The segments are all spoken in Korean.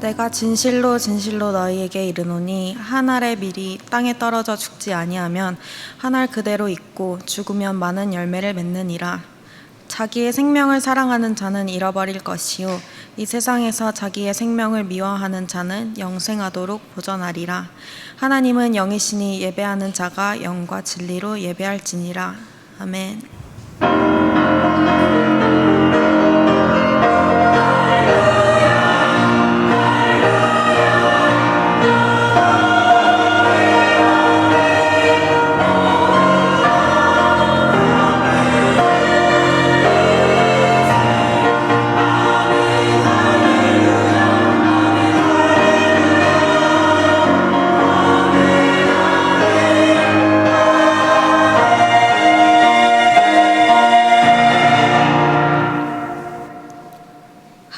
내가 진실로 진실로 너희에게 이르노니 한 알의 밀이 땅에 떨어져 죽지 아니하면 한 알 그대로 있고 죽으면 많은 열매를 맺느니라. 자기의 생명을 사랑하는 자는 잃어버릴 것이요 이 세상에서 자기의 생명을 미워하는 자는 영생하도록 보전하리라. 하나님은 영이시니 예배하는 자가 영과 진리로 예배할지니라. 아멘.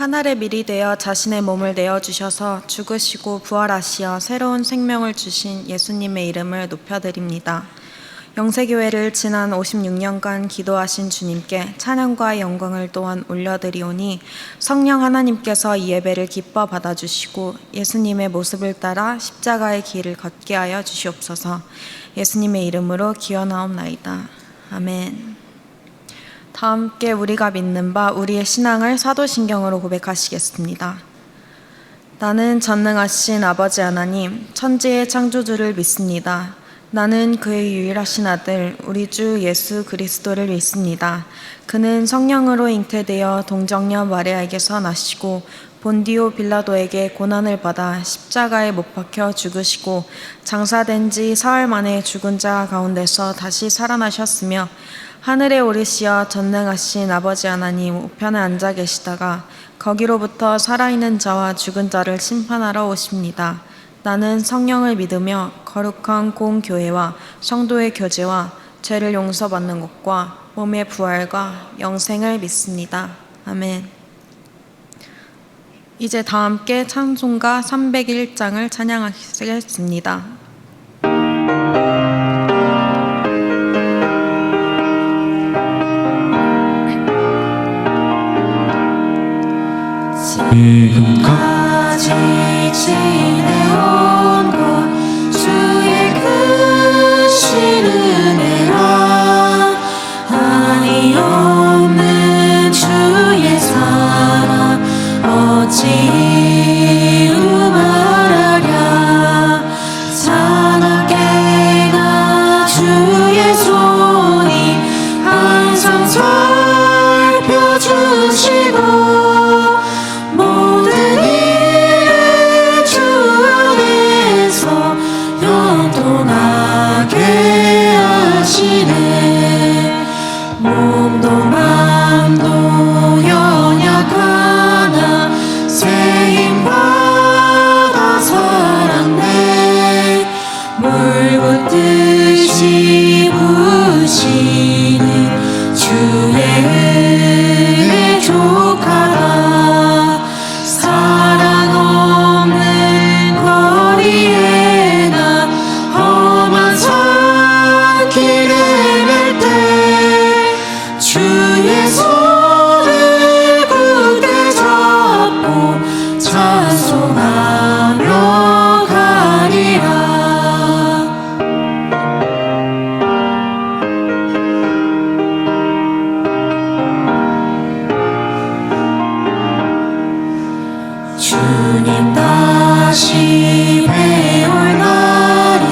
한 알의 밀이 되어 자신의 몸을 내어주셔서 죽으시고 부활하시어 새로운 생명을 주신 예수님의 이름을 높여드립니다. 영세교회를 지난 56년간 기도하신 주님께 찬양과 영광을 또한 올려드리오니 성령 하나님께서 이 예배를 기뻐 받아주시고 예수님의 모습을 따라 십자가의 길을 걷게 하여 주시옵소서. 예수님의 이름으로 기원하옵나이다. 아멘. 다 함께 우리가 믿는 바 우리의 신앙을 사도신경으로 고백하시겠습니다. 나는 전능하신 아버지 하나님, 천지의 창조주를 믿습니다. 나는 그의 유일하신 아들, 우리 주 예수 그리스도를 믿습니다. 그는 성령으로 잉태되어 동정녀 마리아에게서 나시고 본디오 빌라도에게 고난을 받아 십자가에 못 박혀 죽으시고 장사된 지 사흘 만에 죽은 자 가운데서 다시 살아나셨으며 하늘에 오르시어 전능하신 아버지 하나님 우편에 앉아 계시다가 거기로부터 살아있는 자와 죽은 자를 심판하러 오십니다. 나는 성령을 믿으며 거룩한 공교회와 성도의 교제와 죄를 용서받는 것과 몸의 부활과 영생을 믿습니다. 아멘. 이제 다 함께 찬송가 301장을 찬양하시겠습니다. 지금까지 지내온 것 주의 크신 은혜라 한이 없는 주의 사랑 어찌 이루 말하랴 찬악게나 주의 손이 항상 살펴주시고 몸도 맘도 연약하나 세임받아 살았네 물 붓듯이 부으시는 주의 은혜 족하다 사랑 없는 거리에 나 험한 산길을 주의 손을 굳게 잡고 찬송하며 가리라 주님 다시 배올 날이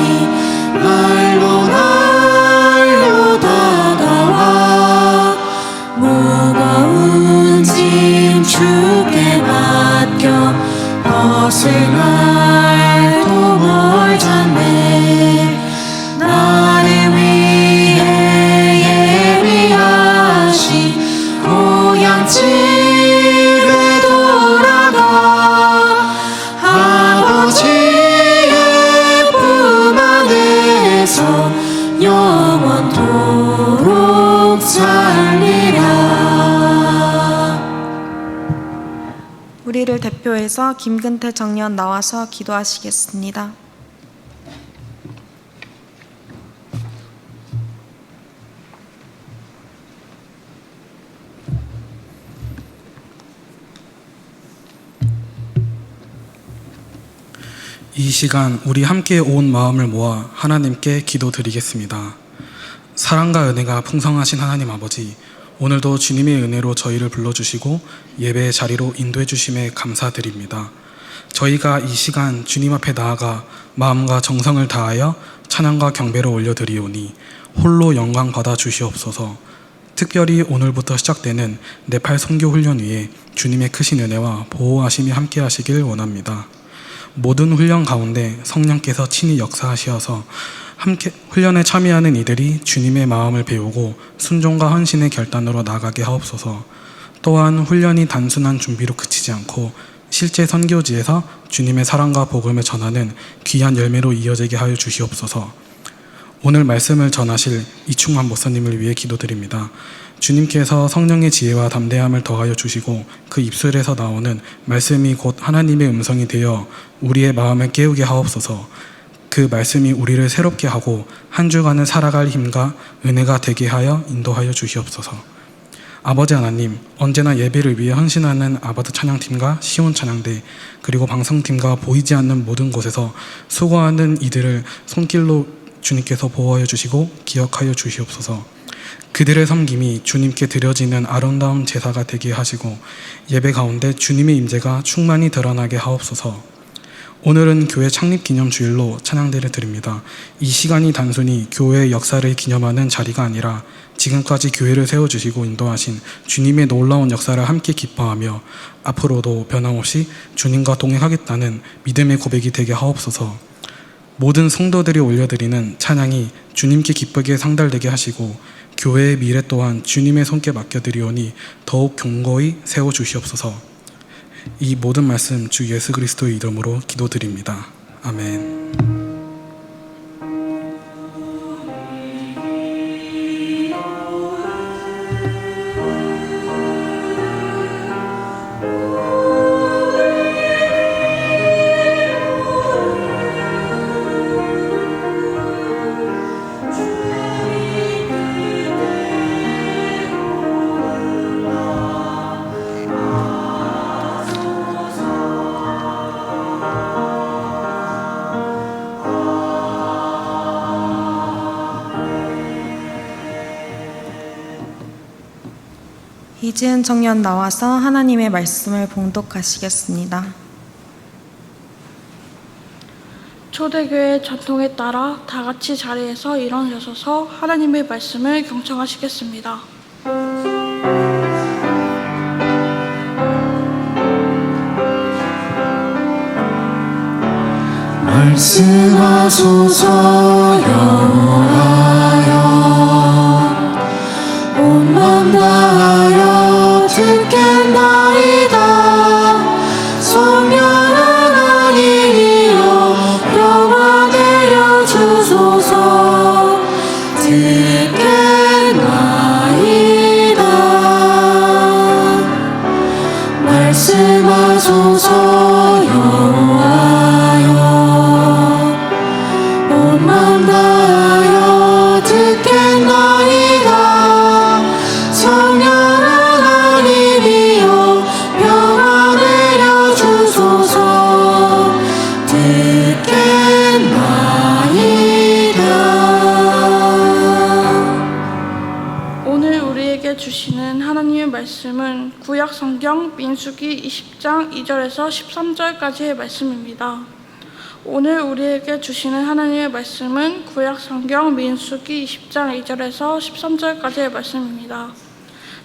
날로 다가와 무거운 짐 주께 맡겨 벗을 날도 멀잖네 나를 위해 예비하신 고향 집에 돌아가 아버지의 품 안에서 영원토록 살리라. 우리를 대표해서 김근태 정년 나와서 기도하시겠습니다. 이 시간 우리 함께 온 마음을 모아 하나님께 기도드리겠습니다. 사랑과 은혜가 풍성하신 하나님 아버지, 오늘도 주님의 은혜로 저희를 불러주시고 예배의 자리로 인도해 주심에 감사드립니다. 저희가 이 시간 주님 앞에 나아가 마음과 정성을 다하여 찬양과 경배를 올려드리오니 홀로 영광 받아 주시옵소서. 특별히 오늘부터 시작되는 네팔 선교 훈련 위에 주님의 크신 은혜와 보호하심이 함께 하시길 원합니다. 모든 훈련 가운데 성령께서 친히 역사하시어서 함께 훈련에 참여하는 이들이 주님의 마음을 배우고 순종과 헌신의 결단으로 나아가게 하옵소서. 또한 훈련이 단순한 준비로 그치지 않고 실제 선교지에서 주님의 사랑과 복음을 전하는 귀한 열매로 이어지게 하여 주시옵소서. 오늘 말씀을 전하실 이충만 목사님을 위해 기도드립니다. 주님께서 성령의 지혜와 담대함을 더하여 주시고 그 입술에서 나오는 말씀이 곧 하나님의 음성이 되어 우리의 마음을 깨우게 하옵소서. 그 말씀이 우리를 새롭게 하고 한 주간을 살아갈 힘과 은혜가 되게 하여 인도하여 주시옵소서. 아버지 하나님, 언제나 예배를 위해 헌신하는 아바드 찬양팀과 시온 찬양대, 그리고 방송팀과 보이지 않는 모든 곳에서 수고하는 이들을 손길로 주님께서 보호하여 주시고 기억하여 주시옵소서. 그들의 섬김이 주님께 드려지는 아름다운 제사가 되게 하시고 예배 가운데 주님의 임재가 충만히 드러나게 하옵소서. 오늘은 교회 창립 기념 주일로 찬양대를 드립니다. 이 시간이 단순히 교회의 역사를 기념하는 자리가 아니라 지금까지 교회를 세워주시고 인도하신 주님의 놀라운 역사를 함께 기뻐하며 앞으로도 변함없이 주님과 동행하겠다는 믿음의 고백이 되게 하옵소서. 모든 성도들이 올려드리는 찬양이 주님께 기쁘게 상달되게 하시고 교회의 미래 또한 주님의 손께 맡겨드리오니 더욱 견고히 세워주시옵소서. 이 모든 말씀 주 예수 그리스도의 이름으로 기도드립니다. 아멘. 이지은 청년 나와서 하나님의 말씀을 봉독하시겠습니다. 초대교회 전통에 따라 다 같이 자리에서 일어나셔서 하나님의 말씀을 경청하시겠습니다. 말씀하소서 여호와여, 온 맘 다하여 듣겠나이다. 성령 하나님이여 평화 내려주소서. 듣겠나이다. 말씀하소서 여호와여, 온 맘 다하여 듣겠나이다. 성령 하나님이여 평화 내려주소서. 듣겠나이다. 오늘 우리에게 주시는 하나님의 말씀은 구약 성경 민수기 20장 2절에서 13절까지의 말씀입니다. 오늘 우리에게 주시는 하나님의 말씀은 구약 성경 민수기 20장 2절에서 13절까지의 말씀입니다.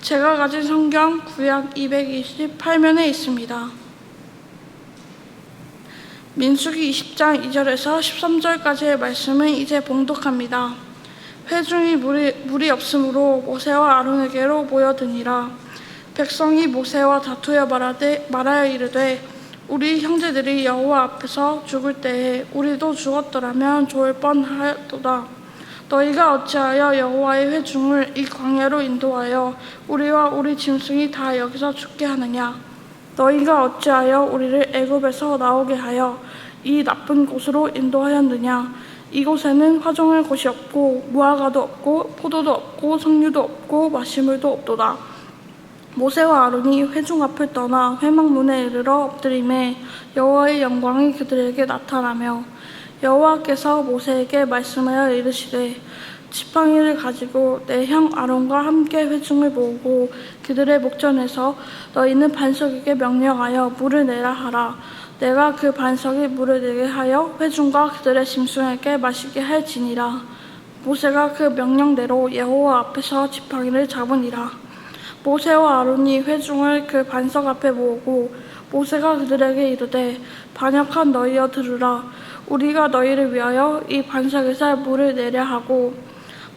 제가 가진 성경 구약 228면에 있습니다. 민수기 20장 2절에서 13절까지의 말씀은 이제 봉독합니다. 회중이 물이 없으므로 모세와 아론에게로 모여드니라. 백성이 모세와 다투어 말하여 이르되 우리 형제들이 여호와 앞에서 죽을 때에 우리도 죽었더라면 좋을 뻔하였도다. 너희가 어찌하여 여호와의 회중을 이 광야로 인도하여 우리와 우리 짐승이 다 여기서 죽게 하느냐. 너희가 어찌하여 우리를 애굽에서 나오게 하여 이 나쁜 곳으로 인도하였느냐. 이곳에는 화종할 곳이 없고 무화과도 없고 포도도 없고 석류도 없고 마시물도 없도다. 모세와 아론이 회중 앞을 떠나 회막문에 이르러 엎드림에 여호와의 영광이 그들에게 나타나며 여호와께서 모세에게 말씀하여 이르시되 지팡이를 가지고 내 형 아론과 함께 회중을 모으고 그들의 목전에서 너희는 반석에게 명령하여 물을 내라 하라. 내가 그 반석이 물을 내게 하여 회중과 그들의 짐승에게 마시게 할지니라. 모세가 그 명령대로 여호와 앞에서 지팡이를 잡으니라. 모세와 아론이 회중을 그 반석 앞에 모으고 모세가 그들에게 이르되 반역한 너희여 들으라. 우리가 너희를 위하여 이 반석에서 물을 내려 하고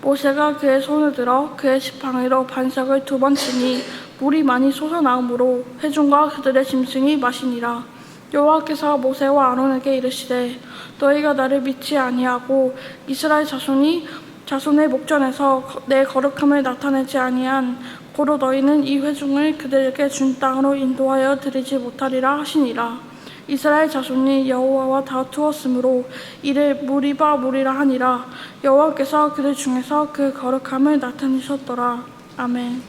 모세가 그의 손을 들어 그의 지팡이로 반석을 2번 치니 물이 많이 솟아나오므로 회중과 그들의 짐승이 마시니라. 여호와께서 모세와 아론에게 이르시되 너희가 나를 믿지 아니하고 이스라엘 자손의 목전에서 내 거룩함을 나타내지 아니한 고로 너희는 이 회중을 그들에게 준 땅으로 인도하여 드리지 못하리라 하시니라. 이스라엘 자손이 여호와와 다투었으므로 이를 무리바 무리라 하니라. 여호와께서 그들 중에서 그 거룩함을 나타내셨더라. 아멘.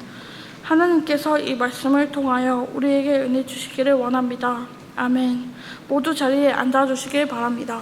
하나님께서 이 말씀을 통하여 우리에게 은혜 주시기를 원합니다. 아멘. 모두 자리에 앉아주시길 바랍니다.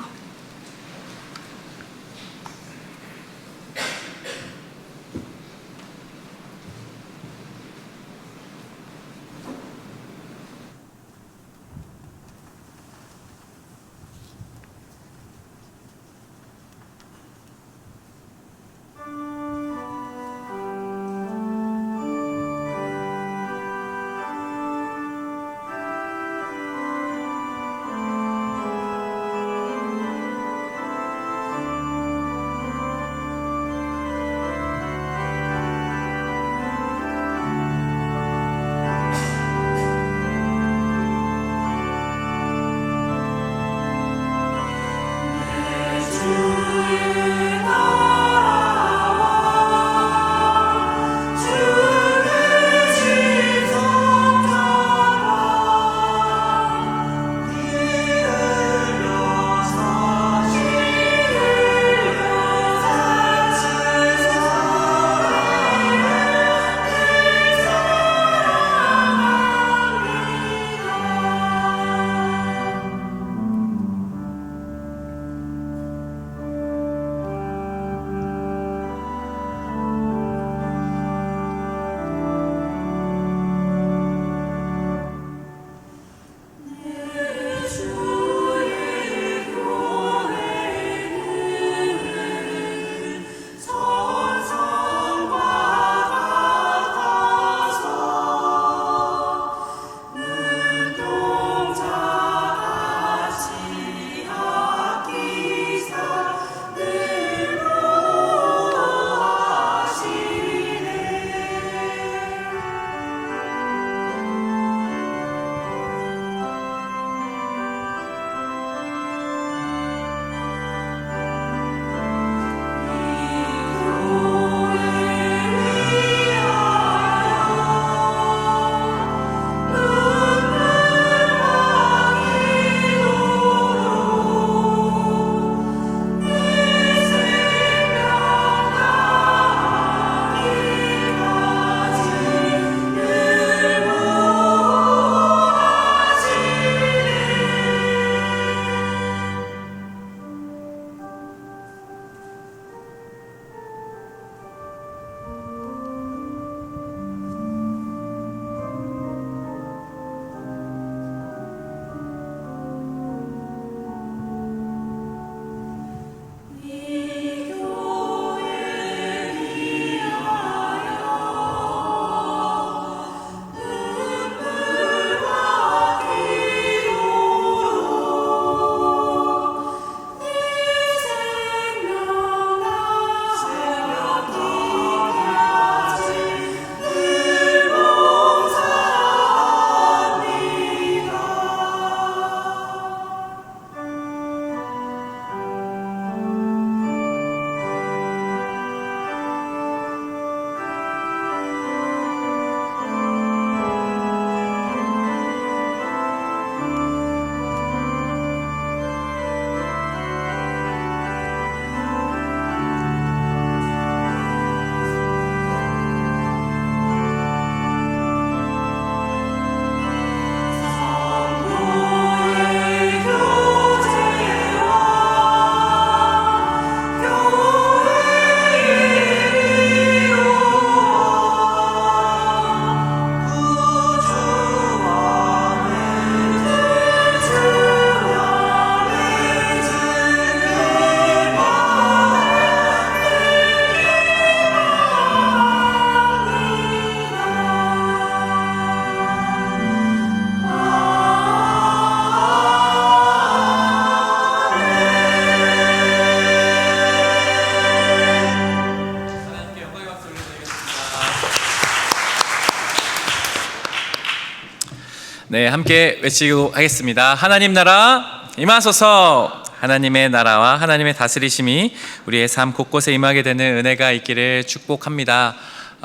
네, 함께 외치고 하겠습니다. 하나님 나라 임하소서. 하나님의 나라와 하나님의 다스리심이 우리의 삶 곳곳에 임하게 되는 은혜가 있기를 축복합니다.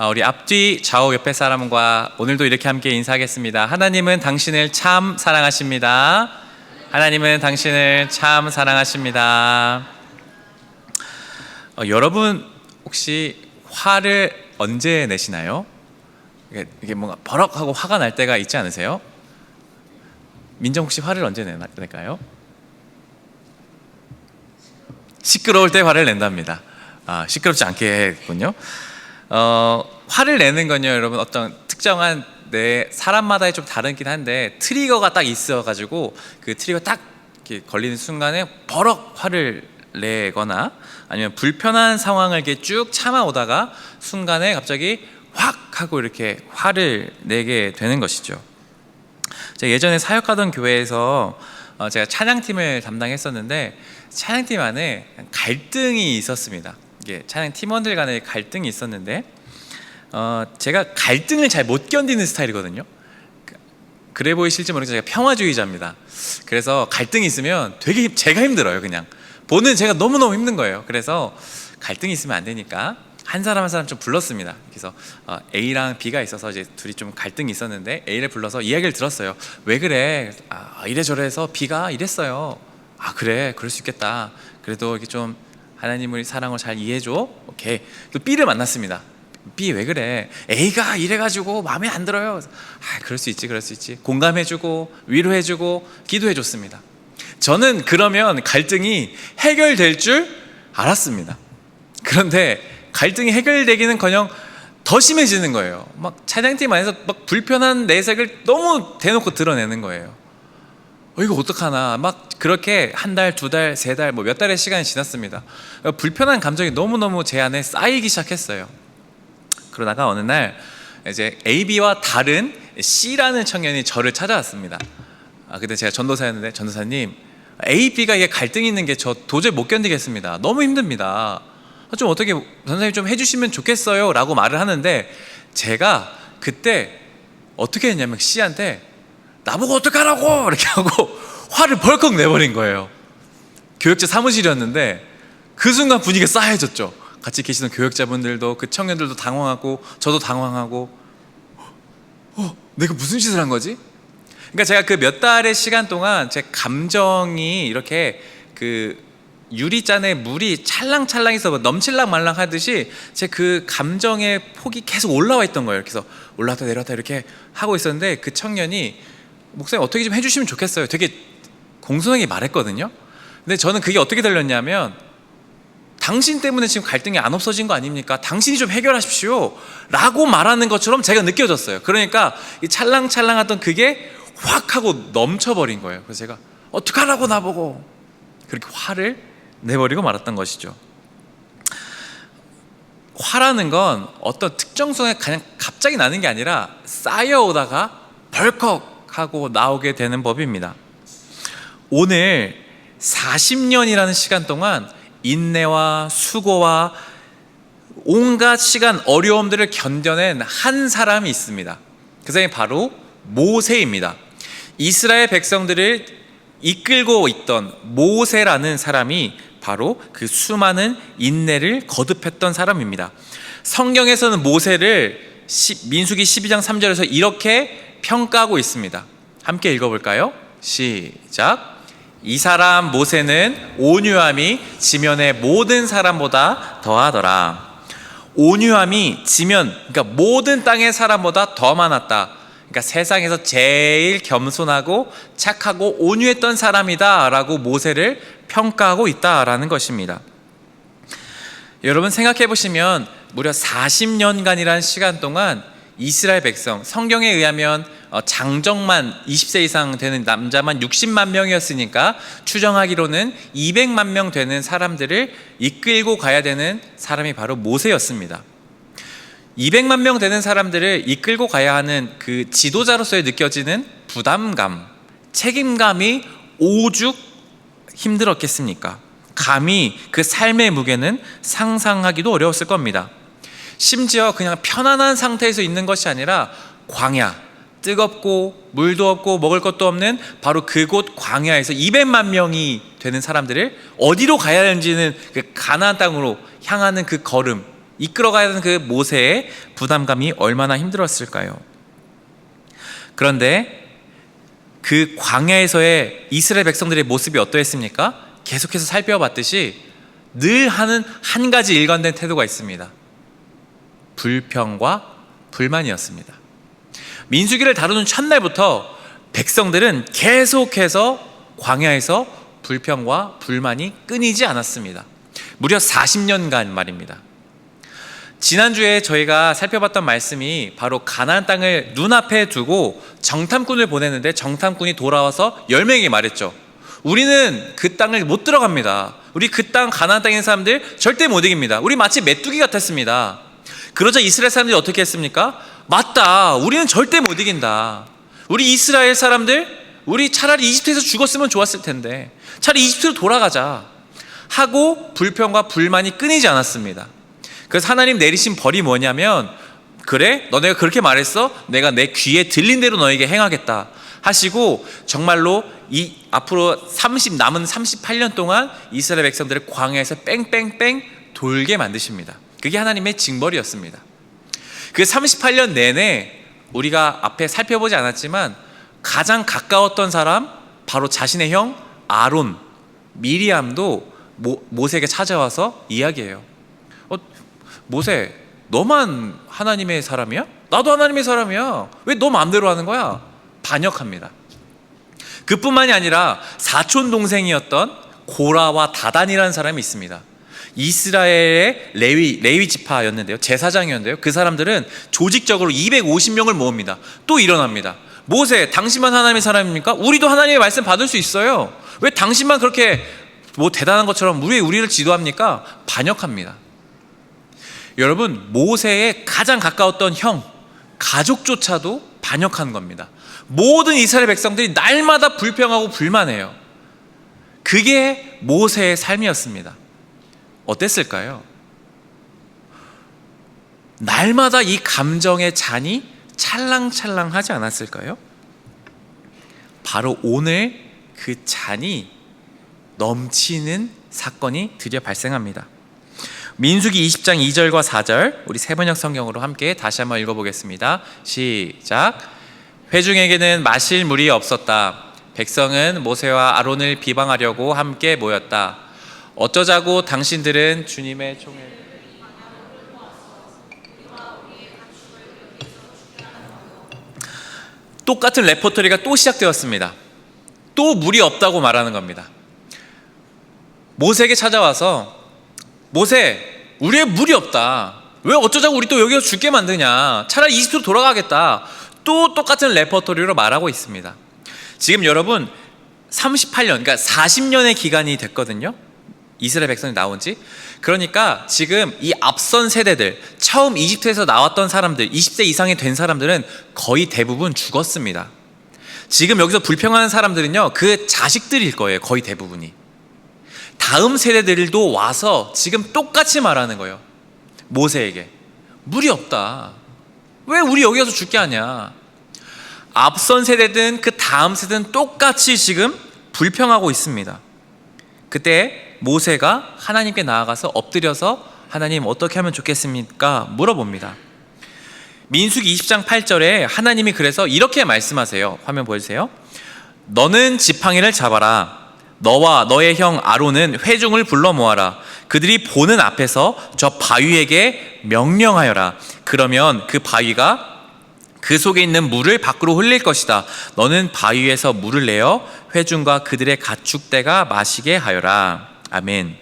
우리 앞뒤 좌우 옆에 사람과 오늘도 이렇게 함께 인사하겠습니다. 하나님은 당신을 참 사랑하십니다. 하나님은 당신을 참 사랑하십니다. 여러분 혹시 화를 언제 내시나요? 이게 뭔가 버럭하고 화가 날 때가 있지 않으세요? 민정 혹시 화를 언제 낼까요? 시끄러울 때 화를 낸답니다. 시끄럽지 않게 했군요. 화를 내는 건요, 여러분, 어떤 특정한 내 사람마다 좀 다르긴 한데 트리거가 딱 있어가지고 그 트리거 딱 이렇게 걸리는 순간에 버럭 화를 내거나 아니면 불편한 상황을 이렇게 쭉 참아오다가 순간에 갑자기 확 하고 이렇게 화를 내게 되는 것이죠. 제가 예전에 사역하던 교회에서 제가 찬양팀을 담당했었는데 찬양팀 안에 갈등이 있었습니다. 이게 찬양 팀원들 간에 갈등이 있었는데 제가 갈등을 잘 못 견디는 스타일이거든요. 그래 보이실지 모르겠지만 제가 평화주의자입니다. 그래서 갈등이 있으면 되게 제가 힘들어요. 그냥 보는 제가 너무너무 힘든 거예요. 그래서 갈등이 있으면 안 되니까 한 사람 한 사람 좀 불렀습니다. 그래서 A랑 B가 있어서 이제 둘이 좀 갈등이 있었는데 A를 불러서 이야기를 들었어요. 왜 그래? 이래저래해서 B가 이랬어요. 그래, 그럴 수 있겠다. 그래도 이렇게 좀 하나님의 사랑을 잘 이해해줘. 오케이. 또 B를 만났습니다. B 왜 그래? A가 이래가지고 마음에 안 들어요. 그럴 수 있지, 그럴 수 있지. 공감해주고 위로해주고 기도해줬습니다. 저는 그러면 갈등이 해결될 줄 알았습니다. 그런데 갈등이 해결되기는커녕 더 심해지는 거예요. 막 찬양팀 안에서 막 불편한 내색을 너무 대놓고 드러내는 거예요. 이거 어떡하나. 막 그렇게 한 달, 두 달, 세 달, 몇 달의 시간이 지났습니다. 불편한 감정이 너무너무 제 안에 쌓이기 시작했어요. 그러다가 어느 날 이제 AB와 다른 C라는 청년이 저를 찾아왔습니다. 그때 제가 전도사였는데, 전도사님, A, B가 이게 갈등이 있는 게 저 도저히 못 견디겠습니다. 너무 힘듭니다. 좀 어떻게 선생님 좀 해주시면 좋겠어요 라고 말을 하는데 제가 그때 어떻게 했냐면 C한테 나보고 어떡하라고 이렇게 하고 화를 벌컥 내버린 거예요. 교역자 사무실이었는데 그 순간 분위기가 싸해졌죠. 같이 계시던 교역자분들도 그 청년들도 당황하고 저도 당황하고 내가 무슨 짓을 한 거지? 그러니까 제가 그 몇 달의 시간 동안 제 감정이 이렇게 그 유리잔에 물이 찰랑찰랑해서 넘칠랑 말랑 하듯이 제 그 감정의 폭이 계속 올라와 있던 거예요. 그래서 올라왔다 내려왔다 이렇게 하고 있었는데 그 청년이 목사님 어떻게 좀 해주시면 좋겠어요. 되게 공손하게 말했거든요. 근데 저는 그게 어떻게 들렸냐면 당신 때문에 지금 갈등이 안 없어진 거 아닙니까? 당신이 좀 해결하십시오 라고 말하는 것처럼 제가 느껴졌어요. 그러니까 이 찰랑찰랑하던 그게 확 하고 넘쳐버린 거예요. 그래서 제가 어떡하라고 나보고 그렇게 화를 내버리고 말았던 것이죠. 화라는 건 어떤 특정 순간에 그냥 갑자기 나는 게 아니라 쌓여오다가 벌컥 하고 나오게 되는 법입니다. 오늘 40년이라는 시간 동안 인내와 수고와 온갖 시간 어려움들을 견뎌낸 한 사람이 있습니다. 그 사람이 바로 모세입니다. 이스라엘 백성들을 이끌고 있던 모세라는 사람이 바로 그 수많은 인내를 거듭했던 사람입니다. 성경에서는 모세를 민수기 12장 3절에서 이렇게 평가하고 있습니다. 함께 읽어볼까요? 시작. 이 사람 모세는 온유함이 지면의 모든 사람보다 더하더라. 온유함이 지면, 그러니까 모든 땅의 사람보다 더 많았다. 그러니까 세상에서 제일 겸손하고 착하고 온유했던 사람이다 라고 모세를 평가하고 있다라는 것입니다. 여러분 생각해 보시면 무려 40년간이라는 시간 동안 이스라엘 백성, 성경에 의하면 장정만 20세 이상 되는 남자만 60만 명이었으니까 추정하기로는 200만 명 되는 사람들을 이끌고 가야 되는 사람이 바로 모세였습니다. 200만 명 되는 사람들을 이끌고 가야 하는 그 지도자로서의 느껴지는 부담감, 책임감이 오죽 힘들었겠습니까? 감히 그 삶의 무게는 상상하기도 어려웠을 겁니다. 심지어 그냥 편안한 상태에서 있는 것이 아니라 광야, 뜨겁고 물도 없고 먹을 것도 없는 바로 그곳 광야에서 200만 명이 되는 사람들을 어디로 가야 하는지는 그 가나안 땅으로 향하는 그 걸음, 이끌어가야 하는 그 모세의 부담감이 얼마나 힘들었을까요? 그런데 그 광야에서의 이스라엘 백성들의 모습이 어떠했습니까? 계속해서 살펴봤듯이 늘 하는 한 가지 일관된 태도가 있습니다. 불평과 불만이었습니다. 민수기를 다루는 첫날부터 백성들은 계속해서 광야에서 불평과 불만이 끊이지 않았습니다. 무려 40년간 말입니다. 지난주에 저희가 살펴봤던 말씀이 바로 가나안 땅을 눈앞에 두고 정탐꾼을 보냈는데 정탐꾼이 돌아와서 10명에게 말했죠. 우리는 그 땅을 못 들어갑니다. 우리 그 땅 가나안 땅에 있는 사람들 절대 못 이깁니다. 우리 마치 메뚜기 같았습니다. 그러자 이스라엘 사람들이 어떻게 했습니까? 맞다. 우리는 절대 못 이긴다. 우리 이스라엘 사람들, 우리 차라리 이집트에서 죽었으면 좋았을 텐데 차라리 이집트로 돌아가자 하고 불평과 불만이 끊이지 않았습니다. 그래서 하나님 내리신 벌이 뭐냐면, 그래? 너네가 그렇게 말했어? 내가 내 귀에 들린 대로 너에게 행하겠다 하시고 정말로 이 앞으로 남은 38년 동안 이스라엘 백성들을 광야에서 뺑뺑뺑 돌게 만드십니다. 그게 하나님의 징벌이었습니다. 그 38년 내내 우리가 앞에 살펴보지 않았지만 가장 가까웠던 사람, 바로 자신의 형 아론, 미리암도 모세에게 찾아와서 이야기해요. 모세, 너만 하나님의 사람이야? 나도 하나님의 사람이야. 왜 너 마음대로 하는 거야? 반역합니다. 그뿐만이 아니라 사촌 동생이었던 고라와 다단이라는 사람이 있습니다. 이스라엘의 레위 지파였는데요, 제사장이었는데요, 그 사람들은 조직적으로 250명을 모읍니다. 또 일어납니다. 모세, 당신만 하나님의 사람입니까? 우리도 하나님의 말씀 받을 수 있어요. 왜 당신만 그렇게 대단한 것처럼 우리를 지도합니까? 반역합니다. 여러분, 모세의 가장 가까웠던 형, 가족조차도 반역한 겁니다. 모든 이스라엘 백성들이 날마다 불평하고 불만해요. 그게 모세의 삶이었습니다. 어땠을까요? 날마다 이 감정의 잔이 찰랑찰랑하지 않았을까요? 바로 오늘 그 잔이 넘치는 사건이 드디어 발생합니다. 민수기 20장 2절과 4절, 우리 세번역 성경으로 함께 다시 한번 읽어보겠습니다. 시작. 회중에게는 마실 물이 없었다. 백성은 모세와 아론을 비방하려고 함께 모였다. 어쩌자고 당신들은 주님의 총회. 똑같은 레퍼토리가 또 시작되었습니다. 또 물이 없다고 말하는 겁니다. 모세에게 찾아와서, 모세, 우리의 물이 없다. 왜 어쩌자고 우리 또 여기서 죽게 만드냐. 차라리 이집트로 돌아가겠다. 또 똑같은 레퍼토리로 말하고 있습니다. 지금 여러분 38년, 그러니까 40년의 기간이 됐거든요, 이스라엘 백성이 나온 지. 그러니까 지금 이 앞선 세대들, 처음 이집트에서 나왔던 사람들, 20세 이상이 된 사람들은 거의 대부분 죽었습니다. 지금 여기서 불평하는 사람들은요, 그 자식들일 거예요. 거의 대부분이. 다음 세대들도 와서 지금 똑같이 말하는 거예요. 모세에게 물이 없다. 왜 우리 여기 가서 죽게 하냐. 앞선 세대든 그 다음 세대든 똑같이 지금 불평하고 있습니다. 그때 모세가 하나님께 나아가서 엎드려서 하나님 어떻게 하면 좋겠습니까? 물어봅니다. 민수기 20장 8절에 하나님이 그래서 이렇게 말씀하세요. 화면 보여주세요. 너는 지팡이를 잡아라. 너와 너의 형 아론은 회중을 불러 모아라. 그들이 보는 앞에서 저 바위에게 명령하여라. 그러면 그 바위가 그 속에 있는 물을 밖으로 흘릴 것이다. 너는 바위에서 물을 내어 회중과 그들의 가축대가 마시게 하여라. 아멘.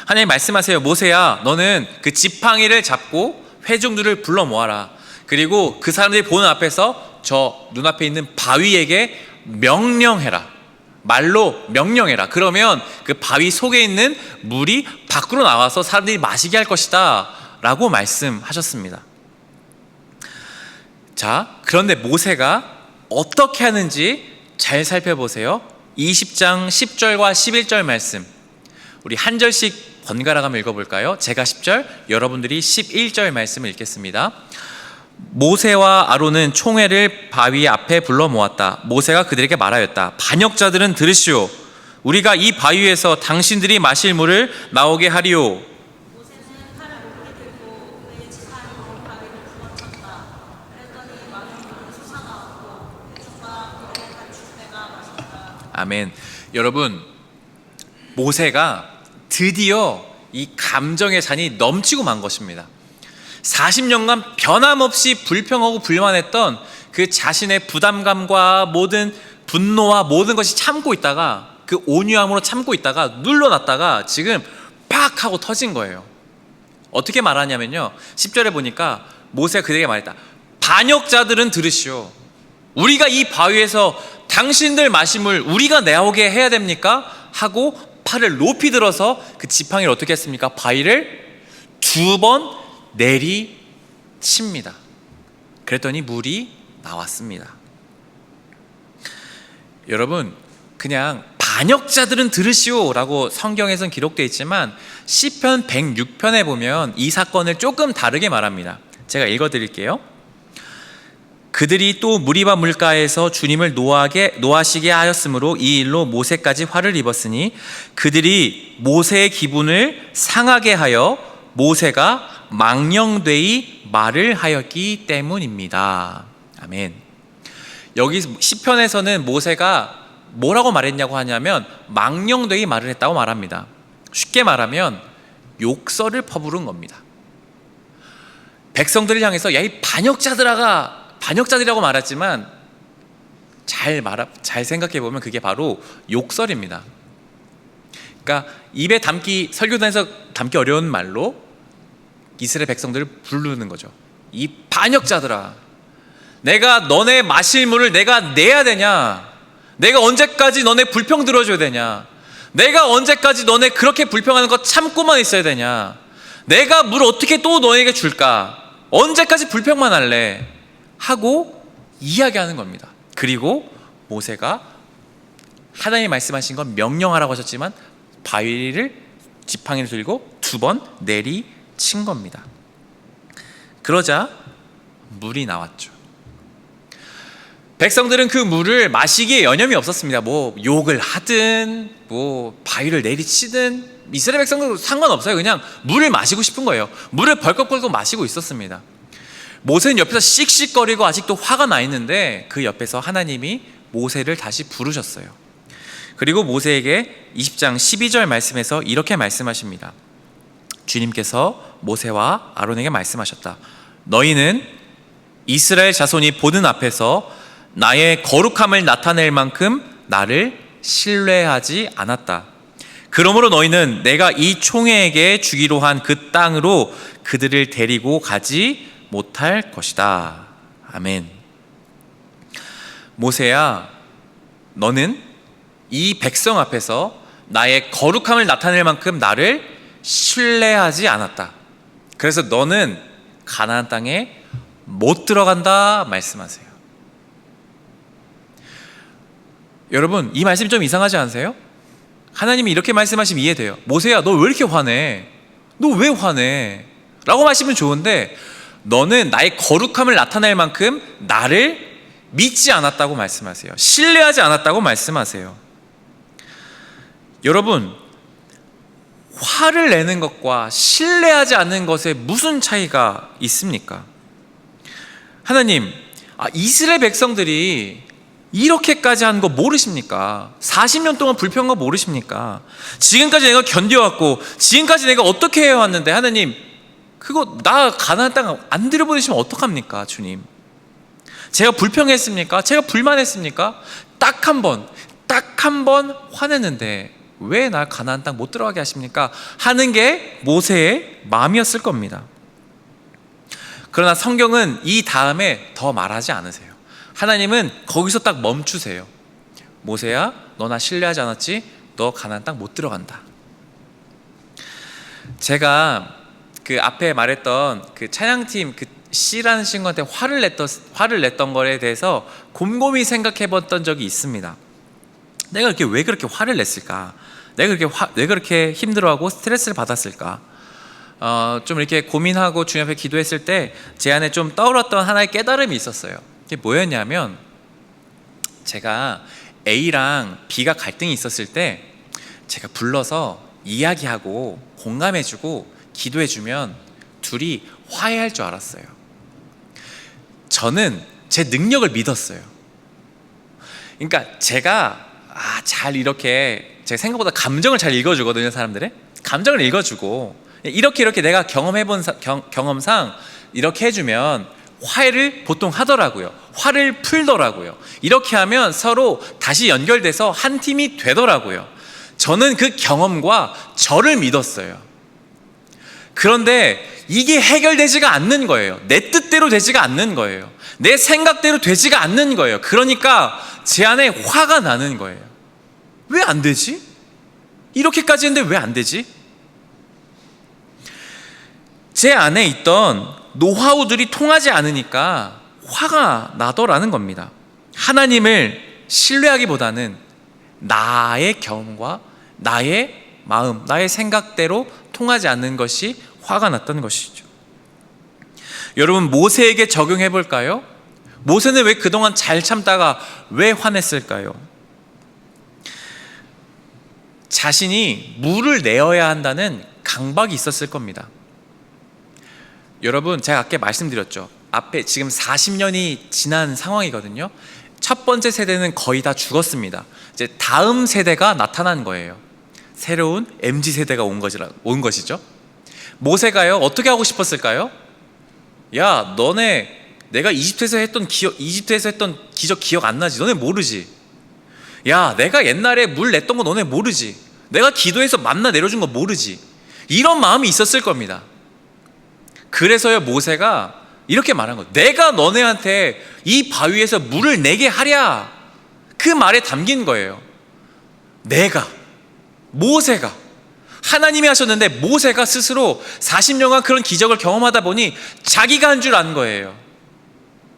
하나님 말씀하세요. 모세야, 너는 그 지팡이를 잡고 회중들을 불러 모아라. 그리고 그 사람들이 보는 앞에서 저 눈앞에 있는 바위에게 명령해라. 말로 명령해라. 그러면 그 바위 속에 있는 물이 밖으로 나와서 사람들이 마시게 할 것이다 라고 말씀하셨습니다. 자, 그런데 모세가 어떻게 하는지 잘 살펴보세요. 20장 10절과 11절 말씀, 우리 한 절씩 번갈아 가며 읽어볼까요? 제가 10절, 여러분들이 11절 말씀을 읽겠습니다. 모세와 아론은 총회를 바위 앞에 불러 모았다. 모세가 그들에게 말하였다. 반역자들은 들으시오. 우리가 이 바위에서 당신들이 마실 물을 나오게 하리오. 아멘. 여러분, 모세가 드디어 이 감정의 잔이 넘치고 만 것입니다. 40년간 변함없이 불평하고 불만했던 그 자신의 부담감과 모든 분노와 모든 것이 참고 있다가, 그 온유함으로 참고 있다가 눌러놨다가 지금 팍 하고 터진 거예요. 어떻게 말하냐면요, 10절에 보니까 모세가 그들에게 말했다. 반역자들은 들으시오. 우리가 이 바위에서 당신들 마실 물 우리가 내오게 해야 됩니까? 하고 팔을 높이 들어서 그 지팡이를 어떻게 했습니까? 바위를 2번 내리칩니다. 그랬더니 물이 나왔습니다. 여러분, 그냥 반역자들은 들으시오 라고 성경에선 기록되어 있지만 시편 106편에 보면 이 사건을 조금 다르게 말합니다. 제가 읽어드릴게요. 그들이 또 무리바 물가에서 주님을 노하시게 하였으므로 이 일로 모세까지 화를 입었으니 그들이 모세의 기분을 상하게 하여 모세가 망령되이 말을 하였기 때문입니다. 아멘. 여기 시편에서는 모세가 뭐라고 말했냐고 하냐면 망령되이 말을 했다고 말합니다. 쉽게 말하면 욕설을 퍼부른 겁니다. 백성들을 향해서 야, 이 반역자들이라고 말했지만 잘 생각해 보면 그게 바로 욕설입니다. 그러니까 입에 설교단에서 담기 어려운 말로 이스라엘 백성들을 부르는 거죠. 이 반역자들아, 내가 너네 마실 물을 내가 내야 되냐? 내가 언제까지 너네 불평 들어줘야 되냐? 내가 언제까지 너네 그렇게 불평하는 거 참고만 있어야 되냐? 내가 물 어떻게 또 너에게 줄까? 언제까지 불평만 할래? 하고 이야기하는 겁니다. 그리고 모세가 하나님이 말씀하신 건 명령하라고 하셨지만 지팡이를 들고 2번 내리친 겁니다. 그러자 물이 나왔죠. 백성들은 그 물을 마시기에 여념이 없었습니다. 뭐 욕을 하든 뭐 바위를 내리치든 이스라엘 백성들은 상관없어요. 그냥 물을 마시고 싶은 거예요. 물을 벌컥벌컥 마시고 있었습니다. 모세는 옆에서 씩씩거리고 아직도 화가 나 있는데 그 옆에서 하나님이 모세를 다시 부르셨어요. 그리고 모세에게 20장 12절 말씀에서 이렇게 말씀하십니다. 주님께서 모세와 아론에게 말씀하셨다. 너희는 이스라엘 자손이 보는 앞에서 나의 거룩함을 나타낼 만큼 나를 신뢰하지 않았다. 그러므로 너희는 내가 이 총회에게 주기로 한 그 땅으로 그들을 데리고 가지 못할 것이다. 아멘. 모세야, 너는 이 백성 앞에서 나의 거룩함을 나타낼 만큼 나를 신뢰하지 않았다. 그래서 너는 가나안 땅에 못 들어간다 말씀하세요. 여러분, 이 말씀이 좀 이상하지 않으세요? 하나님이 이렇게 말씀하시면 이해돼요. 모세야, 너 왜 이렇게 화내? 너 왜 화내? 라고 말씀은 좋은데 너는 나의 거룩함을 나타낼 만큼 나를 믿지 않았다고 말씀하세요. 신뢰하지 않았다고 말씀하세요. 여러분, 화를 내는 것과 신뢰하지 않는 것에 무슨 차이가 있습니까? 하나님, 이스라엘 백성들이 이렇게까지 한 거 모르십니까? 40년 동안 불평한 거 모르십니까? 지금까지 내가 견뎌왔고 지금까지 내가 어떻게 해왔는데 하나님, 그거 나 가나안 땅 안 들여보내시면 어떡합니까? 주님, 제가 불평했습니까? 제가 불만했습니까? 딱 한 번 화냈는데 왜 나 가나안 땅 못 들어가게 하십니까? 하는 게 모세의 마음이었을 겁니다. 그러나 성경은 이 다음에 더 말하지 않으세요. 하나님은 거기서 딱 멈추세요. 모세야, 너 나 신뢰하지 않았지? 너 가나안 땅 못 들어간다. 제가 그 앞에 말했던 그 찬양팀 그 C라는 친구한테 화를 냈던 거에 대해서 곰곰이 생각해 봤던 적이 있습니다. 내가 왜 그렇게 화를 냈을까? 내가 그렇게 힘들어하고 스트레스를 받았을까? 좀 이렇게 고민하고 주님 앞에 기도했을 때 제 안에 좀 떠올랐던 하나의 깨달음이 있었어요. 그게 뭐였냐면, 제가 A랑 B가 갈등이 있었을 때 제가 불러서 이야기하고 공감해주고 기도해주면 둘이 화해할 줄 알았어요. 저는 제 능력을 믿었어요. 그러니까 제가 잘 이렇게, 제가 생각보다 감정을 잘 읽어주거든요. 사람들의 감정을 읽어주고 이렇게 내가 경험해본 경험상 이렇게 해주면 화해를 보통 하더라고요. 화를 풀더라고요. 이렇게 하면 서로 다시 연결돼서 한 팀이 되더라고요. 저는 그 경험과 저를 믿었어요. 그런데 이게 해결되지가 않는 거예요. 내 뜻대로 되지가 않는 거예요. 내 생각대로 되지가 않는 거예요. 그러니까 제 안에 화가 나는 거예요. 왜 안 되지? 이렇게까지 했는데 왜 안 되지? 제 안에 있던 노하우들이 통하지 않으니까 화가 나더라는 겁니다. 하나님을 신뢰하기보다는 나의 경험과 나의 마음, 나의 생각대로 통하지 않는 것이 화가 났던 것이죠. 여러분, 모세에게 적용해 볼까요? 모세는 왜 그동안 잘 참다가 왜 화냈을까요? 자신이 물을 내어야 한다는 강박이 있었을 겁니다. 여러분, 제가 아까 말씀드렸죠. 앞에 지금 40년이 지난 상황이거든요. 첫 번째 세대는 거의 다 죽었습니다. 이제 다음 세대가 나타난 거예요. 새로운 MZ세대가 온 것이죠. 모세가요, 어떻게 하고 싶었을까요? 야, 너네 내가 이집트에서 했던 기적 기억 안 나지? 너네 모르지? 야, 내가 옛날에 물 냈던 거 너네 모르지? 내가 기도해서 만나 내려준 거 모르지? 이런 마음이 있었을 겁니다. 그래서요, 모세가 이렇게 말한 거예요. 내가 너네한테 이 바위에서 물을 내게 하랴. 그 말에 담긴 거예요. 모세가 하나님이 하셨는데 모세가 스스로 40년간 그런 기적을 경험하다 보니 자기가 한 줄 안 거예요.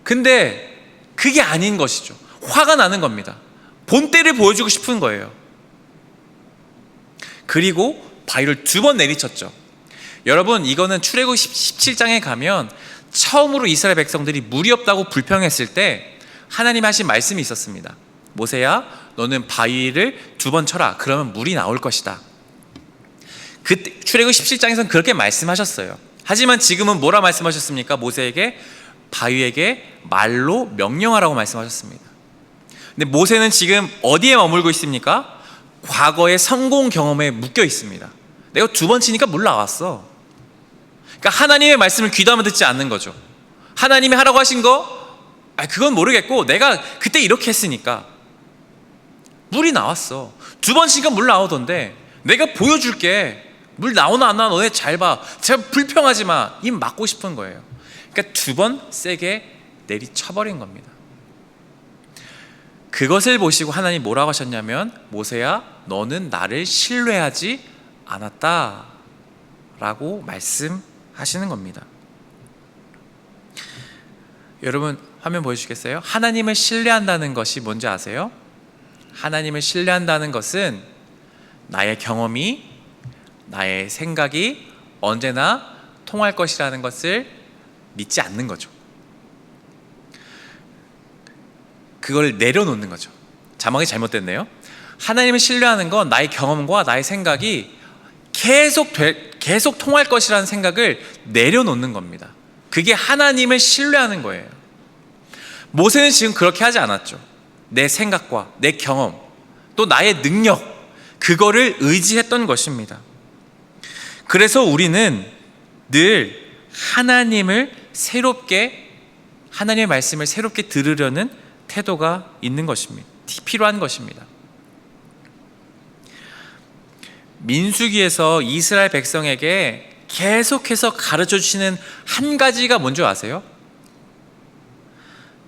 근데 그게 아닌 것이죠. 화가 나는 겁니다. 본때를 보여주고 싶은 거예요. 그리고 바위를 2번 내리쳤죠. 여러분, 이거는 출애굽 17장에 가면 처음으로 이스라엘 백성들이 물이 없다고 불평했을 때 하나님이 하신 말씀이 있었습니다. 모세야, 너는 바위를 2번 쳐라. 그러면 물이 나올 것이다. 그때 출애굽 17장에서는 그렇게 말씀하셨어요. 하지만 지금은 뭐라 말씀하셨습니까? 모세에게 바위에게 말로 명령하라고 말씀하셨습니다. 근데 모세는 지금 어디에 머물고 있습니까? 과거의 성공 경험에 묶여 있습니다. 내가 2번 치니까 물 나왔어. 그러니까 하나님의 말씀을 귀담아 듣지 않는 거죠. 하나님이 하라고 하신 거, 그건 모르겠고 내가 그때 이렇게 했으니까 물이 나왔어. 2번 치니까 물 나오던데 내가 보여줄게. 물 나오나 안 나오나 너네 잘 봐. 제가 불평하지 마. 입 막고 싶은 거예요. 그러니까 2번 세게 내리쳐버린 겁니다. 그것을 보시고 하나님 뭐라고 하셨냐면, 모세야, 너는 나를 신뢰하지 않았다 라고 말씀하시는 겁니다. 여러분, 화면 보여주시겠어요? 하나님을 신뢰한다는 것이 뭔지 아세요? 하나님을 신뢰한다는 것은 나의 경험이, 나의 생각이 언제나 통할 것이라는 것을 믿지 않는 거죠. 그걸 내려놓는 거죠. 자막이 잘못됐네요. 하나님을 신뢰하는 건 나의 경험과 나의 생각이 계속 통할 것이라는 생각을 내려놓는 겁니다. 그게 하나님을 신뢰하는 거예요. 모세는 지금 그렇게 하지 않았죠. 내 생각과 내 경험, 또 나의 능력, 그거를 의지했던 것입니다. 그래서 우리는 늘 하나님의 말씀을 새롭게 들으려는 태도가 있는 것입니다. 필요한 것입니다. 민수기에서 이스라엘 백성에게 계속해서 가르쳐 주시는 한 가지가 뭔지 아세요?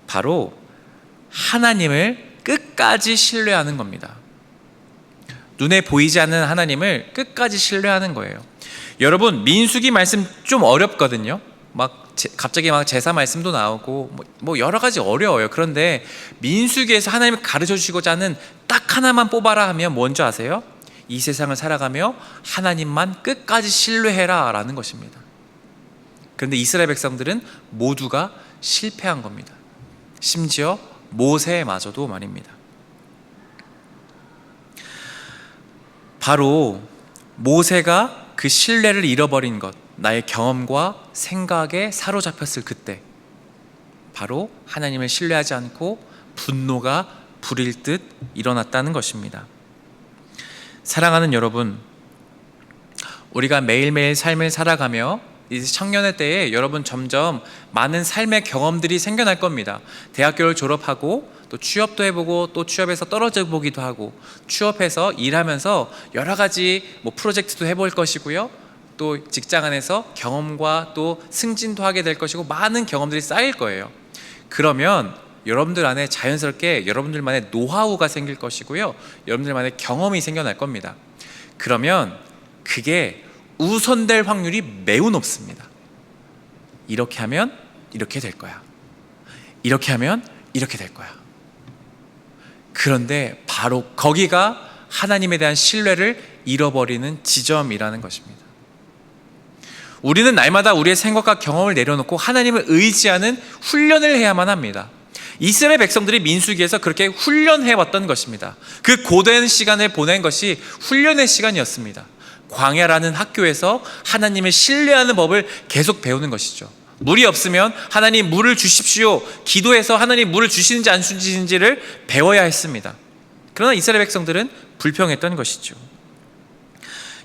바로 하나님을 끝까지 신뢰하는 겁니다. 눈에 보이지 않는 하나님을 끝까지 신뢰하는 거예요. 여러분, 민수기 말씀 좀 어렵거든요. 갑자기 제사 말씀도 나오고 뭐 여러 가지 어려워요. 그런데 민수기에서 하나님을 가르쳐 주시고자 하는 딱 하나만 뽑아라 하면 뭔지 아세요? 이 세상을 살아가며 하나님만 끝까지 신뢰해라 라는 것입니다. 그런데 이스라엘 백성들은 모두가 실패한 겁니다. 심지어 모세마저도 말입니다. 바로 모세가 그 신뢰를 잃어버린 것, 나의 경험과 생각에 사로잡혔을 그때 바로 하나님을 신뢰하지 않고 분노가 불일 듯 일어났다는 것입니다. 사랑하는 여러분, 우리가 매일매일 삶을 살아가며 이제 청년의 때에 여러분 점점 많은 삶의 경험들이 생겨날 겁니다. 대학교를 졸업하고 또 취업도 해보고 또 취업에서 떨어져 보기도 하고 취업해서 일하면서 여러 가지 프로젝트도 해볼 것이고요. 또 직장 안에서 경험과 또 승진도 하게 될 것이고 많은 경험들이 쌓일 거예요. 그러면 여러분들 안에 자연스럽게 여러분들만의 노하우가 생길 것이고요. 여러분들만의 경험이 생겨날 겁니다. 그러면 그게 우선될 확률이 매우 높습니다. 이렇게 하면 이렇게 될 거야. 이렇게 하면 이렇게 될 거야. 그런데 바로 거기가 하나님에 대한 신뢰를 잃어버리는 지점이라는 것입니다. 우리는 날마다 우리의 생각과 경험을 내려놓고 하나님을 의지하는 훈련을 해야만 합니다. 이스라엘 백성들이 민수기에서 그렇게 훈련해왔던 것입니다. 그 고된 시간을 보낸 것이 훈련의 시간이었습니다. 광야라는 학교에서 하나님을 신뢰하는 법을 계속 배우는 것이죠. 물이 없으면 하나님 물을 주십시오, 기도해서 하나님 물을 주시는지 안 주시는지를 배워야 했습니다. 그러나 이스라엘 백성들은 불평했던 것이죠.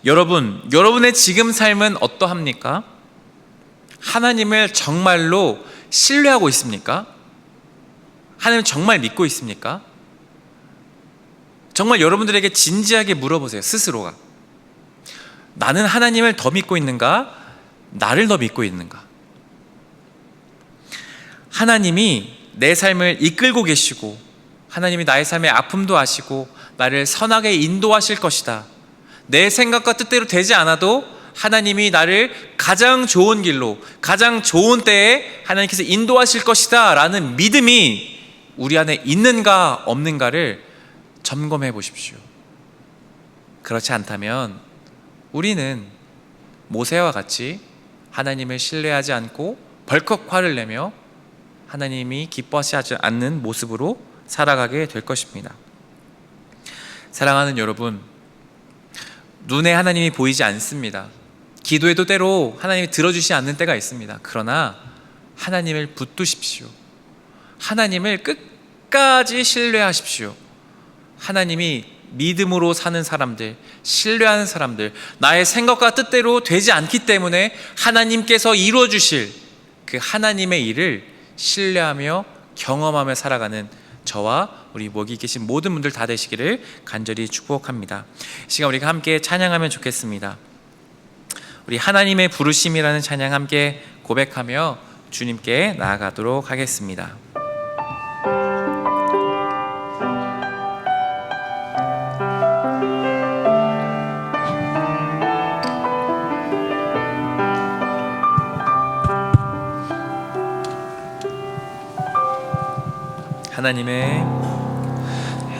여러분의 지금 삶은 어떠합니까? 하나님을 정말로 신뢰하고 있습니까? 하나님을 정말 믿고 있습니까? 정말 여러분들에게 진지하게 물어보세요. 스스로가 나는 하나님을 더 믿고 있는가? 나를 더 믿고 있는가? 하나님이 내 삶을 이끌고 계시고 하나님이 나의 삶의 아픔도 아시고 나를 선하게 인도하실 것이다. 내 생각과 뜻대로 되지 않아도 하나님이 나를 가장 좋은 길로, 가장 좋은 때에 하나님께서 인도하실 것이다 라는 믿음이 우리 안에 있는가 없는가를 점검해 보십시오. 그렇지 않다면 우리는 모세와 같이 하나님을 신뢰하지 않고 벌컥 화를 내며 하나님이 기뻐하지 않는 모습으로 살아가게 될 것입니다. 사랑하는 여러분, 눈에 하나님이 보이지 않습니다. 기도해도 때로 하나님이 들어주시지 않는 때가 있습니다. 그러나 하나님을 붙드십시오. 하나님을 끝까지 신뢰하십시오. 하나님이 믿음으로 사는 사람들, 신뢰하는 사람들, 나의 생각과 뜻대로 되지 않기 때문에 하나님께서 이루어 주실 그 하나님의 일을 신뢰하며 경험하며 살아가는 저와 우리 여기 계신 모든 분들 다 되시기를 간절히 축복합니다. 이 시간 우리가 함께 찬양하면 좋겠습니다. 우리 하나님의 부르심이라는 찬양 함께 고백하며 주님께 나아가도록 하겠습니다.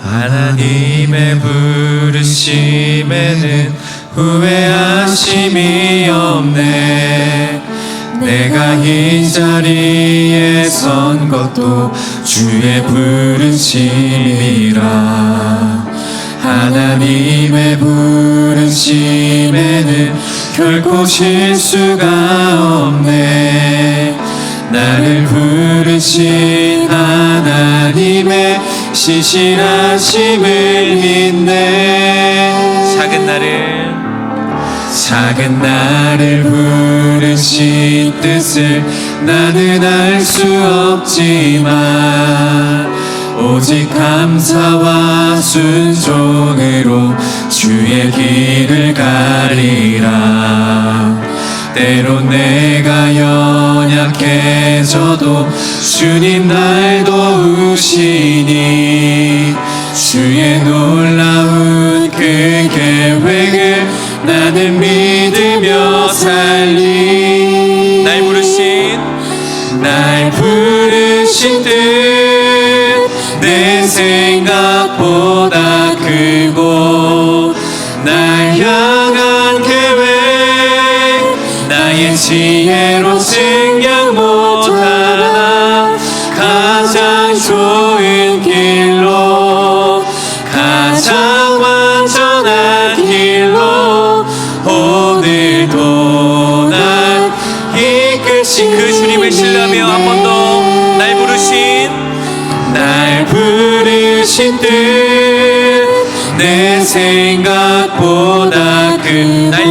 하나님의 부르심에는 후회하심이 없네. 내가 이 자리에 선 것도 주의 부르심이라. 하나님의 부르심에는 결코 실수가 없네. 나를 부르신 하나님의 신실하심을 믿네. 작은 나를 부르신 뜻을 나는 알 수 없지만 오직 감사와 순종으로 주의 길을 가리라. 때론 내가 연약해져도 주님 날 도우시니 주의 놀라운 그 계획을 나는 믿으며 살리. 날 부르신 뜻 내 생각보다 크고 날 주신 뜻 내 생각보다 큰 날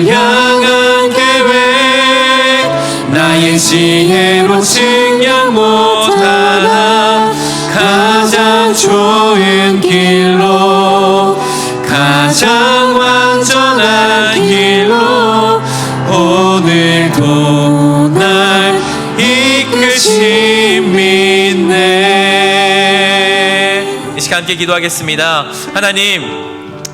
향한 계획 나의 지혜로 측량 못하나 가장 좋은 길로 가장 완전한 길로 오늘도 날 이끄심 믿네. 이 시간 함께 기도하겠습니다. 하나님,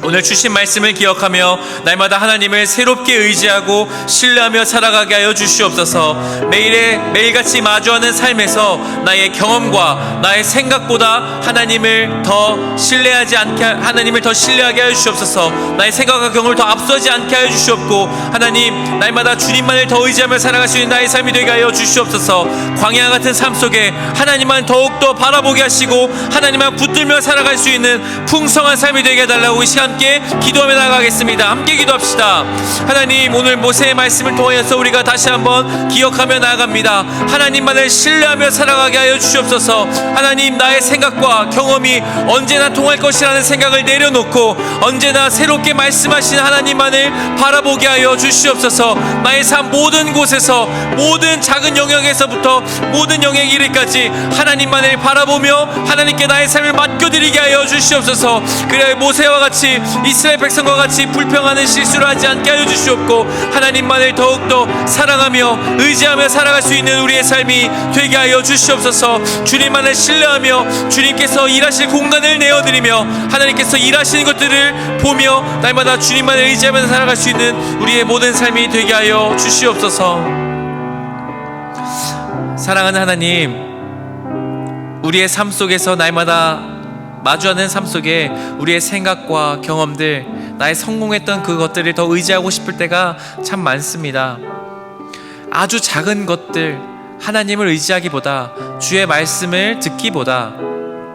오늘 주신 말씀을 기억하며 날마다 하나님을 새롭게 의지하고 신뢰하며 살아가게 하여 주시옵소서. 매일같이 마주하는 삶에서 나의 경험과 나의 생각보다 하나님을 더 신뢰하게 하여 주시옵소서. 나의 생각과 경험을 더 앞서지 않게 하여 주시옵고, 하나님, 날마다 주님만을 더 의지하며 살아갈 수 있는 나의 삶이 되게 하여 주시옵소서. 광야 같은 삶 속에 하나님만 더욱더 바라보게 하시고 하나님만 붙들며 살아갈 수 있는 풍성한 삶이 되게 해달라고 이 시간 함께 기도하며 나가겠습니다. 함께 기도합시다. 하나님, 오늘 모세의 말씀을 통하여서 우리가 다시 한번 기억하며 나아갑니다. 하나님만을 신뢰하며 살아가게 하여 주시옵소서. 하나님, 나의 생각과 경험이 언제나 통할 것이라는 생각을 내려놓고 언제나 새롭게 말씀하신 하나님만을 바라보게 하여 주시옵소서. 나의 삶 모든 곳에서, 모든 작은 영역에서부터 모든 영역에 이르기까지 하나님만을 바라보며 하나님께 나의 삶을 맡겨드리게 하여 주시옵소서. 그래야 모세와 같이, 이스라엘 백성과 같이 불평하는 실수를 하지 않게 하여 주시옵고, 하나님만을 더욱더 사랑하며 의지하며 살아갈 수 있는 우리의 삶이 되게 하여 주시옵소서. 주님만을 신뢰하며 주님께서 일하실 공간을 내어드리며 하나님께서 일하시는 것들을 보며 날마다 주님만을 의지하며 살아갈 수 있는 우리의 모든 삶이 되게 하여 주시옵소서. 사랑하는 하나님, 우리의 삶 속에서 날마다 마주하는 삶 속에 우리의 생각과 경험들, 나의 성공했던 그것들을 더 의지하고 싶을 때가 참 많습니다. 아주 작은 것들, 하나님을 의지하기보다, 주의 말씀을 듣기보다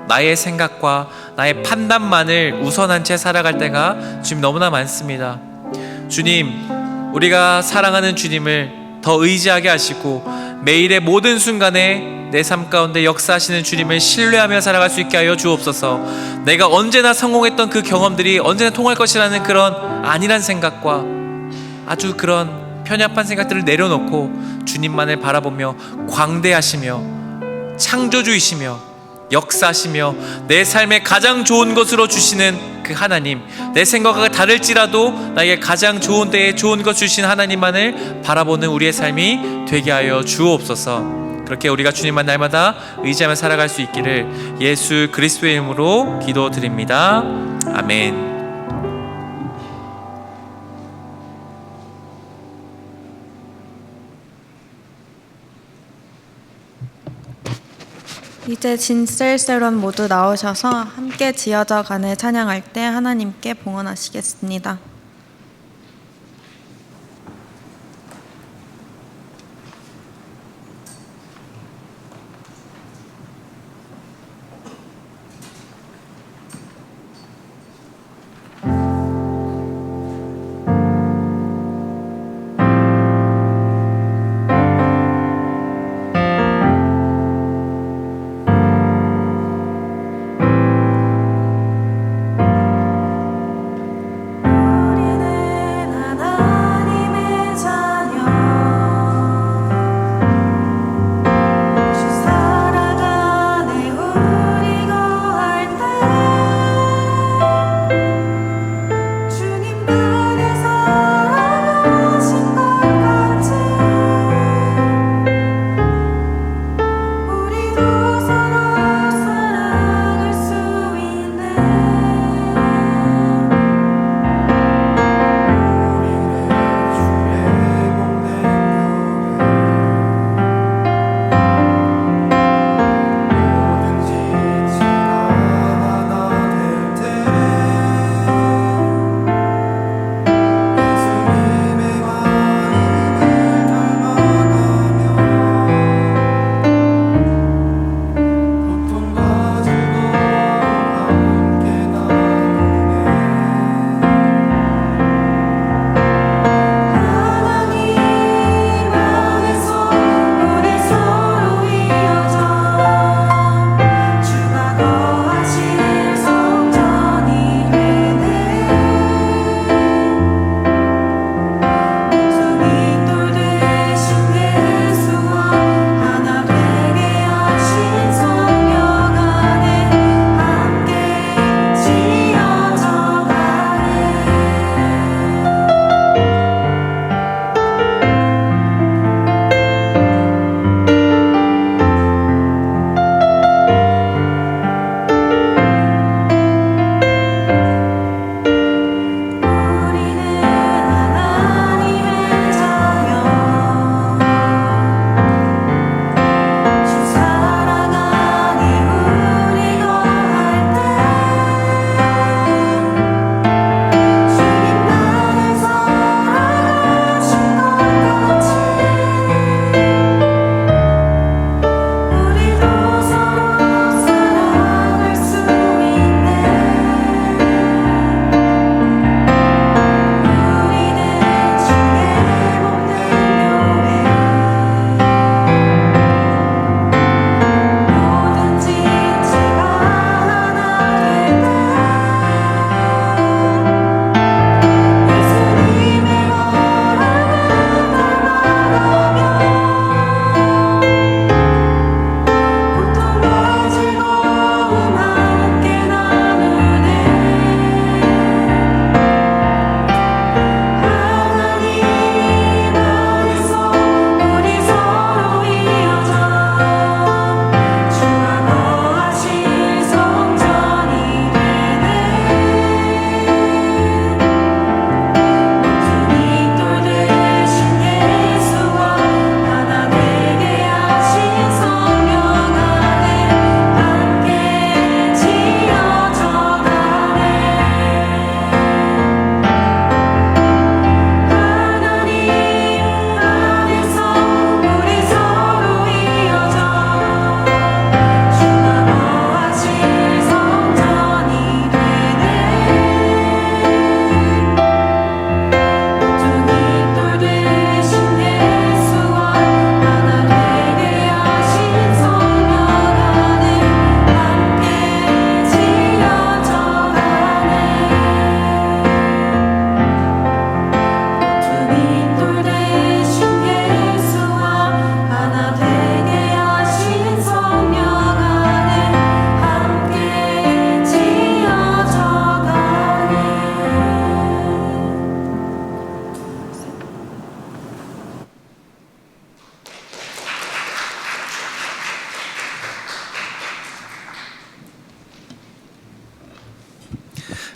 나의 생각과 나의 판단만을 우선한 채 살아갈 때가 지금 너무나 많습니다. 주님, 우리가 사랑하는 주님을 더 의지하게 하시고 매일의 모든 순간에 내 삶 가운데 역사하시는 주님을 신뢰하며 살아갈 수 있게 하여 주옵소서. 내가 언제나 성공했던 그 경험들이 언제나 통할 것이라는 그런 안일한 생각과 아주 그런 편협한 생각들을 내려놓고 주님만을 바라보며 광대하시며 창조주이시며 역사하시며 내 삶에 가장 좋은 것으로 주시는 그 하나님, 내 생각과 다를지라도 나에게 가장 좋은 때에 좋은 것 주신 하나님만을 바라보는 우리의 삶이 되게 하여 주옵소서. 그렇게 우리가 주님만 날마다 의지하며 살아갈 수 있기를 예수 그리스도의 이름으로 기도드립니다. 아멘. 이제 진셀세런 모두 나오셔서 함께 지어져 가는 찬양할 때 하나님께 봉헌하시겠습니다.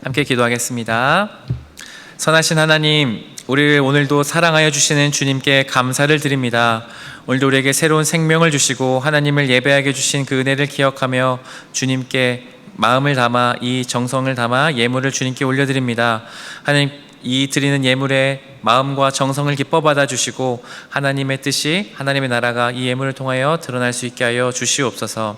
함께 기도하겠습니다. 선하신 하나님, 우리를 오늘도 사랑하여 주시는 주님께 감사를 드립니다. 오늘도 우리에게 새로운 생명을 주시고 하나님을 예배하게 주신 그 은혜를 기억하며 주님께 마음을 담아 이 정성을 담아 예물을 주님께 올려드립니다. 하나님, 이 드리는 예물에 마음과 정성을 기뻐 받아주시고 하나님의 뜻이, 하나님의 나라가 이 예물을 통하여 드러날 수 있게 하여 주시옵소서.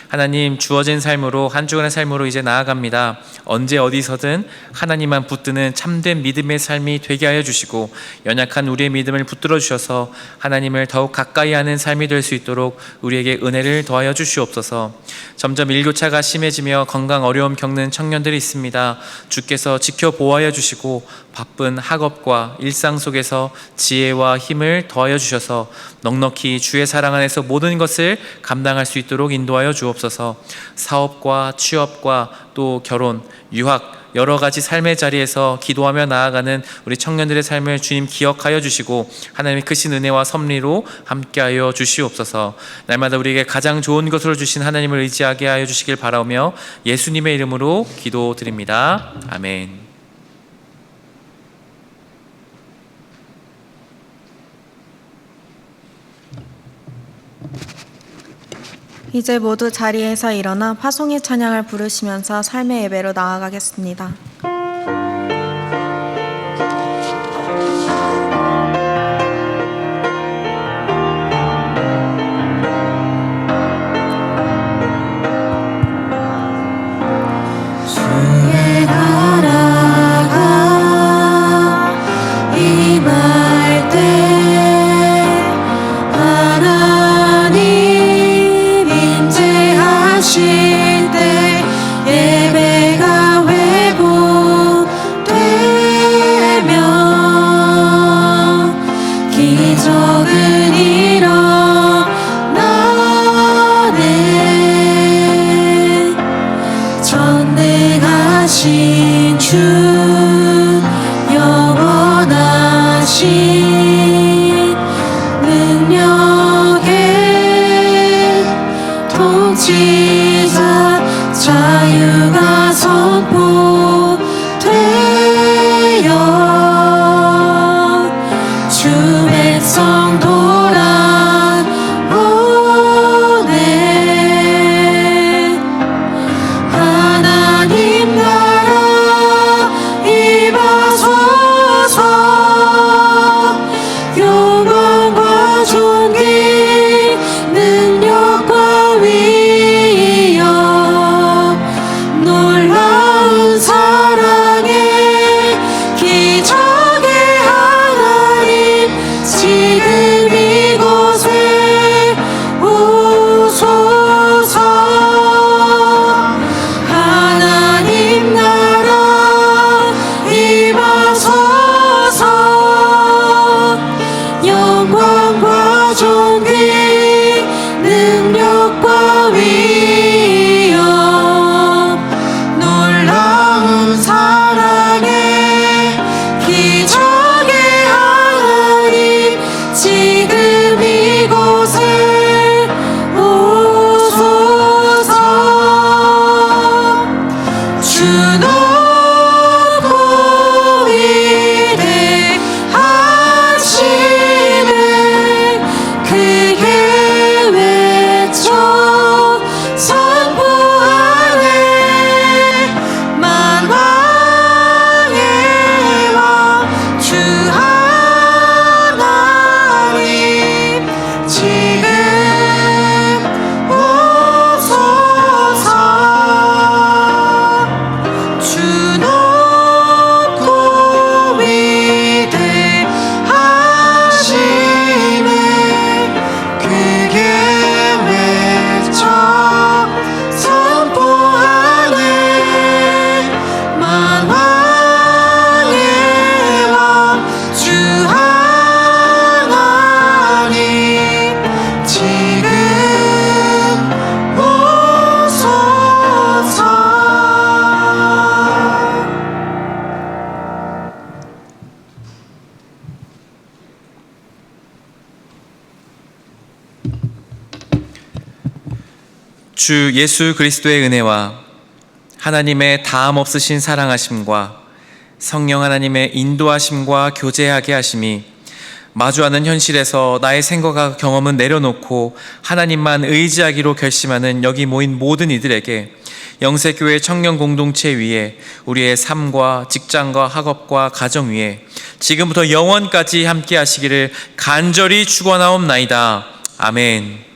하나님, 주어진 삶으로, 한 주간의 삶으로 이제 나아갑니다. 언제 어디서든 하나님만 붙드는 참된 믿음의 삶이 되게 하여 주시고 연약한 우리의 믿음을 붙들어 주셔서 하나님을 더욱 가까이 하는 삶이 될 수 있도록 우리에게 은혜를 더하여 주시옵소서. 점점 일교차가 심해지며 건강 어려움 겪는 청년들이 있습니다. 주께서 지켜 보호하여 주시고 바쁜 학업과 일상 속에서 지혜와 힘을 더하여 주셔서 넉넉히 주의 사랑 안에서 모든 것을 감당할 수 있도록 인도하여 주옵소서. 사업과 취업과 또 결혼, 유학, 여러 가지 삶의 자리에서 기도하며 나아가는 우리 청년들의 삶을 주님 기억하여 주시고 하나님의 크신 은혜와 섭리로 함께하여 주시옵소서. 날마다 우리에게 가장 좋은 것으로 주신 하나님을 의지하게 하여 주시길 바라며 예수님의 이름으로 기도드립니다. 아멘. 이제 모두 자리에서 일어나 파송의 찬양을 부르시면서 삶의 예배로 나아가겠습니다. 주의 나라가 임할 때 하나님 임재하실 때 예배가 회복되며 기적은 일어나네. 전능하신 주 영원하신 능력의 통치자 자유가 선포되어 주 백성 돌아오네. 하나님 나라 임하소서. 영광과 존귀 능력과 위엄 놀라운 사랑의 기적의 하나님 지금 이곳에 오소서. 하나님 나라 임하소서. 영광과 존귀 능력과 위엄 놀라운 사랑의 기적의 하나님 지금 이곳에 오소서. 주 높고 위대하심을 크게 외쳐 선포하네. 만왕의 왕 주 하나님 지금 오소서. 주 높고 위대하심을 크게 외쳐 선포하네. 만왕의 왕 주 하나님 지금 오소서. 주 예수 그리스도의 은혜와 하나님의 다함 없으신 사랑하심과 성령 하나님의 인도하심과 교제하게 하심이 마주하는 현실에서 나의 생각과 경험은 내려놓고 하나님만 의지하기로 결심하는 여기 모인 모든 이들에게 영세교회 청년 공동체 위에 우리의 삶과 직장과 학업과 가정 위에 지금부터 영원까지 함께 하시기를 간절히 축원하옵나이다. 아멘.